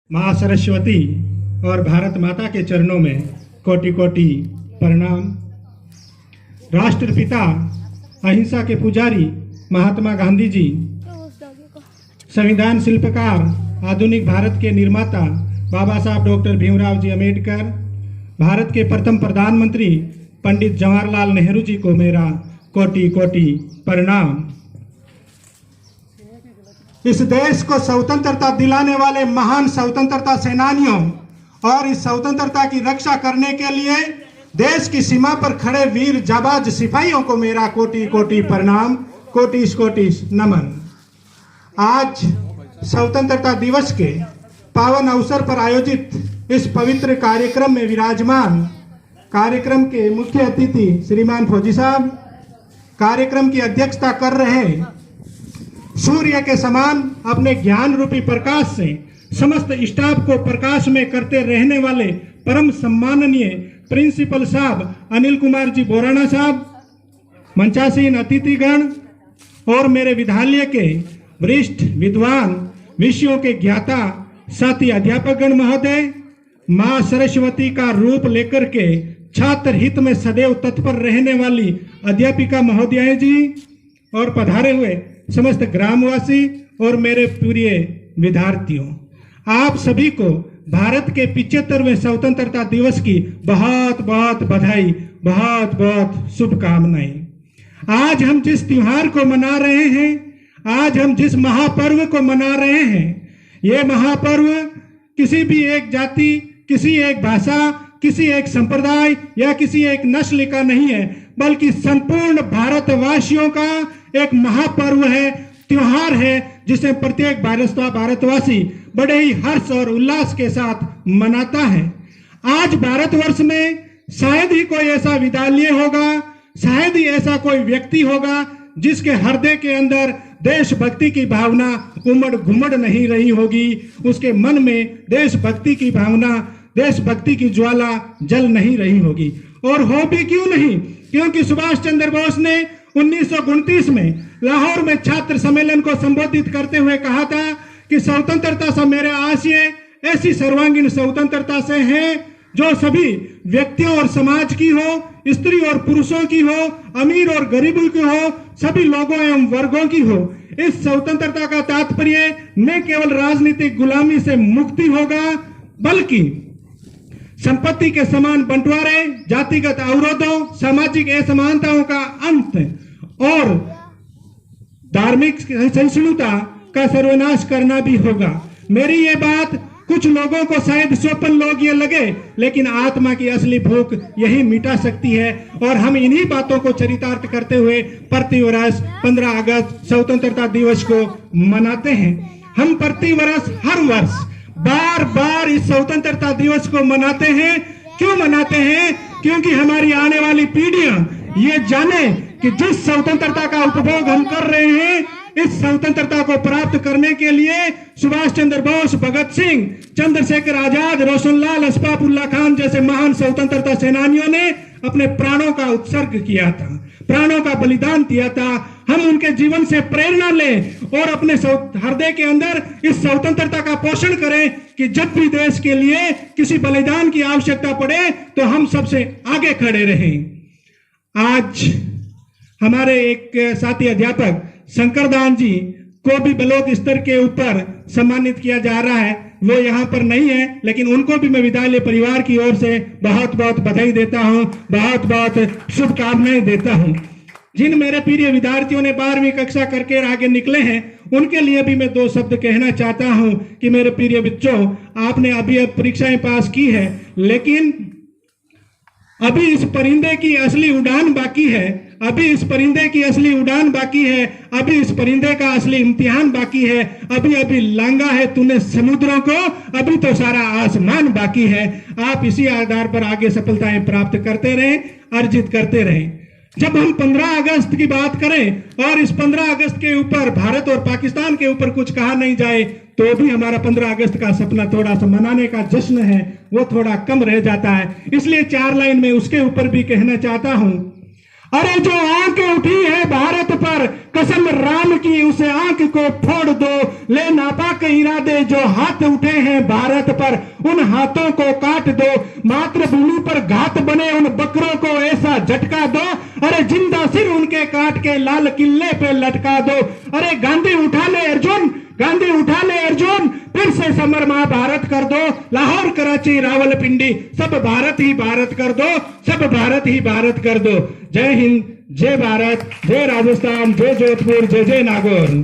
माँ सरस्वती और भारत माता के चरणों में कोटि कोटि प्रणाम। राष्ट्रपिता अहिंसा के पुजारी महात्मा गांधी जी, संविधान शिल्पकार, आधुनिक भारत के निर्माता बाबा साहब डॉक्टर भीमराव जी अम्बेडकर, भारत के प्रथम प्रधानमंत्री पंडित जवाहरलाल नेहरू जी को मेरा कोटि कोटि प्रणाम। इस देश को स्वतंत्रता दिलाने वाले महान स्वतंत्रता सेनानियों और इस स्वतंत्रता की रक्षा करने के लिए देश की सीमा पर खड़े वीर जाबाज सिपाहियों को मेरा कोटि कोटि प्रणाम, कोटिस कोटिस नमन। आज स्वतंत्रता दिवस के पावन अवसर पर आयोजित इस पवित्र कार्यक्रम में विराजमान कार्यक्रम के मुख्य अतिथि श्रीमान फौजी साहब, कार्यक्रम की अध्यक्षता कर रहे सूर्य के समान अपने ज्ञान रूपी प्रकाश से समस्त स्टाफ को प्रकाश में करते रहने वाले परम सम्माननीय प्रिंसिपल साहब अनिल कुमार जी बोराना साहब, मंचासीन अतिथिगण और मेरे विद्यालय के वरिष्ठ विद्वान, विषयों के ज्ञाता साथी अध्यापकगण महोदय, माँ सरस्वती का रूप लेकर के छात्र हित में सदैव तत्पर रहने वाली अध्यापिका महोदय जी और पधारे हुए समस्त ग्रामवासी और मेरे प्रिय विद्यार्थियों, आप सभी को भारत के 75वें स्वतंत्रता दिवस की बहुत बहुत बधाई, बहुत बहुत शुभकामनाएं। आज हम जिस त्योहार को मना रहे हैं, आज हम जिस महापर्व को मना रहे हैं, ये महापर्व किसी भी एक जाति, किसी एक भाषा, किसी एक संप्रदाय या किसी एक नस्ल का नहीं है, बल्कि संपूर्ण भारतवासियों का एक महापर्व है, त्योहार है, जिसे प्रत्येक भारतवासी बड़े ही हर्ष और उल्लास के साथ मनाता है। आज भारतवर्ष में शायद ही कोई ऐसा विद्यालय होगा, शायद ही ऐसा कोई व्यक्ति होगा जिसके हृदय के अंदर देशभक्ति की भावना उमड़ घुमड़ नहीं रही होगी, उसके मन में देशभक्ति की भावना, देशभक्ति की ज्वाला जल नहीं रही होगी। और हो भी क्यों नहीं, क्योंकि सुभाष चंद्र बोस ने 1929 में लाहौर में छात्र सम्मेलन को संबोधित करते हुए कहा था कि स्वतंत्रता से मेरे आशय ऐसी सर्वांगीण स्वतंत्रता से है जो सभी व्यक्तियों और समाज की हो, स्त्री और पुरुषों की हो, अमीर और गरीबों की हो, सभी लोगों एवं वर्गों की हो। इस स्वतंत्रता का तात्पर्य न केवल राजनीतिक गुलामी से मुक्ति होगा, बल्कि संपत्ति के समान बंटवारे, जातिगत अवरोधों, सामाजिक असमानताओं का अंत और धार्मिक सहिष्णुता का सर्वनाश करना भी होगा। मेरी ये बात कुछ लोगों को शायद स्वप्न लोग ये लगे, लेकिन आत्मा की असली भूख यही मिटा सकती है। और हम इन्हीं बातों को चरितार्थ करते हुए प्रति वर्ष 15 अगस्त स्वतंत्रता दिवस को मनाते हैं। हम प्रति वर्ष हर वर्ष बार बार इस स्वतंत्रता दिवस को मनाते हैं। क्यों मनाते हैं? क्योंकि हमारी आने वाली पीढ़ियां ये जाने कि जिस स्वतंत्रता का उपभोग हम कर रहे हैं, इस स्वतंत्रता को प्राप्त करने के लिए सुभाष चंद्र बोस, भगत सिंह, चंद्रशेखर आजाद, रोशनलाल, अशफाकुल्लाह खान जैसे महान स्वतंत्रता सेनानियों ने अपने प्राणों का उत्सर्ग किया था, प्राणों का बलिदान दिया था। हम उनके जीवन से प्रेरणा लें और अपने हृदय के अंदर इस स्वतंत्रता का पोषण करें कि जब भी देश के लिए किसी बलिदान की आवश्यकता पड़े तो हम सबसे आगे खड़े रहें। आज हमारे एक साथी अध्यापक शंकरदान जी को भी ब्लॉक स्तर के ऊपर सम्मानित किया जा रहा है। वो यहाँ पर नहीं है, लेकिन उनको भी मैं विद्यालय परिवार की ओर से बहुत बहुत बधाई देता हूँ, बहुत बहुत शुभकामनाएं देता हूँ। जिन मेरे प्रिय विद्यार्थियों ने 12वीं कक्षा करके आगे निकले हैं, उनके लिए भी मैं 2 शब्द कहना चाहता हूँ कि मेरे प्रिय बच्चों, आपने अभी अब परीक्षाएं पास की है, लेकिन अभी इस परिंदे की असली उड़ान बाकी है, अभी इस परिंदे की असली उड़ान बाकी है, अभी इस परिंदे का असली इम्तिहान बाकी है। अभी अभी लांगा है तूने समुद्रों को, अभी तो सारा आसमान बाकी है। आप इसी आधार पर आगे सफलताएं प्राप्त करते रहें, अर्जित करते रहें। जब हम 15 अगस्त की बात करें और इस 15 अगस्त के ऊपर भारत और पाकिस्तान के ऊपर कुछ कहा नहीं जाए, तो भी हमारा 15 अगस्त का सपना थोड़ा सा मनाने का जश्न है, वो थोड़ा कम रह जाता है। इसलिए 4 लाइन में उसके ऊपर भी कहना चाहता हूं। अरे जो आंख उठी है भारत पर, कसम राम की उसे आंख को फोड़ दो। ले नापाक इरादे जो हाथ उठे हैं भारत पर, उन हाथों को काट दो। मातृभूमि पर घात बने उन बकरों को ऐसा झटका दो। अरे जिंदा सिर उनके काट के लाल किले पे लटका दो। अरे गांधी उठा ले अर्जुन, गांधी उठा ले अर्जुन, फिर से समर महाभारत कर दो। लाहौर कराची रावलपिंडी सब भारत ही भारत कर दो, सब भारत ही भारत कर दो। जय हिंद, जय भारत, जय राजस्थान, जय जोधपुर, जय जय नागौर।